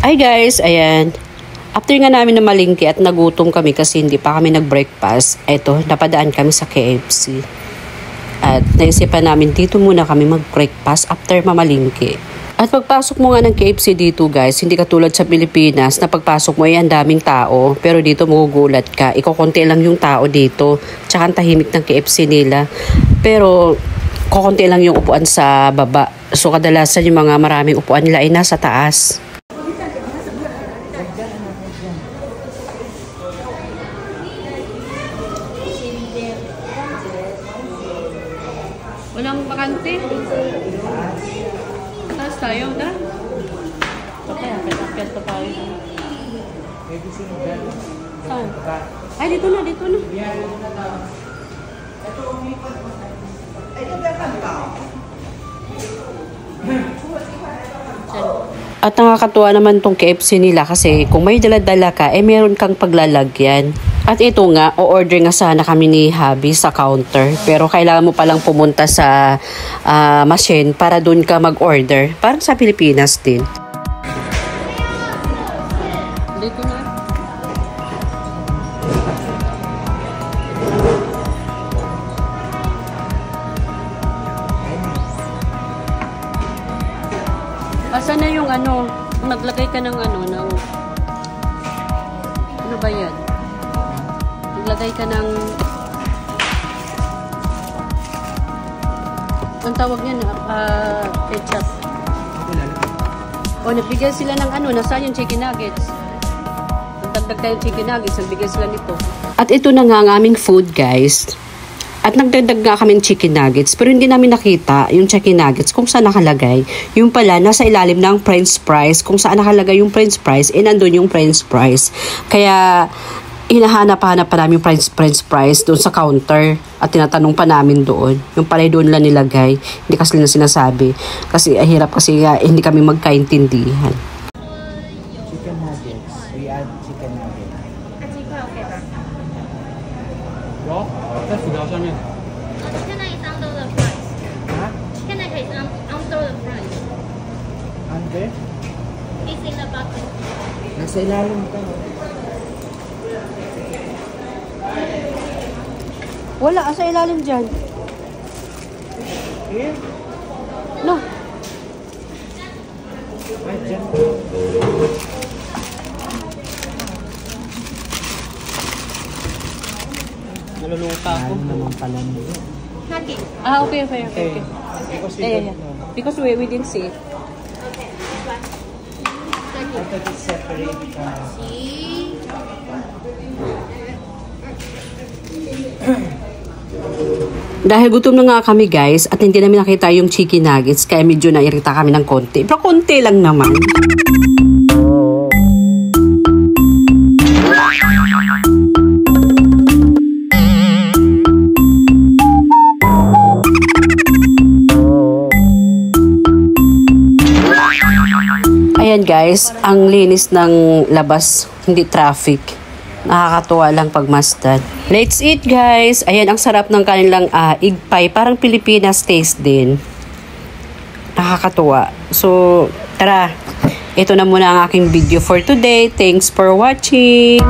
Hi guys, ayan. After nga namin na malingki at nagutom kami kasi hindi pa kami nag-breakfast, eto, napadaan kami sa KFC. At naisipan namin dito muna kami mag-breakfast after mamalingki. At pagpasok mo nga ng KFC dito guys, hindi katulad sa Pilipinas na pagpasok mo ay ang daming tao. Pero dito magugulat ka, ikukunti lang yung tao dito. Tsaka ang tahimik ng KFC nila. Pero kukunti lang yung upuan sa baba. So kadalasan yung mga maraming upuan nila ay nasa taas. Walang bakante. Taas tayo, tara. Okay, akit pa tayo. Saan? Ay, dito na, dito na. At nakakatuwa naman tong KFC nila kasi kung may dala-dala ka, meron kang paglalagyan. At ito nga, o-order nga sana kami ni Habi sa counter. Pero kailangan mo palang pumunta sa machine para doon ka mag-order. Parang sa Pilipinas din. Dito na. Asan na yung ano, naglagay ka ng ano ba yan? Naglagay ka ng, ang tawag niyan, ketchup. O, nagbigay sila ng ano, nasaan yung chicken nuggets? Nagdagdag tayo chicken nuggets, nagbigay sila nito. At ito na nga ang aming food, guys. At nagdagdag nga kami ng chicken nuggets, pero hindi namin nakita yung chicken nuggets kung saan nakalagay. Yung pala, nasa ilalim ng french fries. Kung saan nakalagay yung french fries, nandun yung french fries. Kaya, hinahanap-hanap pa namin yung french fries doon sa counter. At tinatanong pa namin doon. Yung pala doon lang nilagay. Hindi kasi na sinasabi. Kasi hirap kasi hindi kami magkaintindihan. Chicken nuggets. We add chicken nuggets. Raw? That's the chicken is under the fries. Huh? Chicken is under the fries. Under? It's in the bucket. Nasa ilalim ka. Wala, asa ilalim dyan. Here? No. Ay, dyan. Naluluka ako. Ano naman pala nyo? Nugget. Okay. Because we don't know. Because we didn't see it. I thought it's separate. Dahil gutom na nga kami guys at hindi namin nakita yung chicken nuggets kaya medyo nairita kami ng konti. Pero konti lang naman. Ayan guys, ang linis ng labas, hindi traffic. Nakakatuwa lang pag masdan. Let's eat guys! Ayan, ang sarap ng kanilang egg pie. Parang Pilipinas taste din. Nakakatuwa. So, tara. Ito na muna ang aking video for today. Thanks for watching!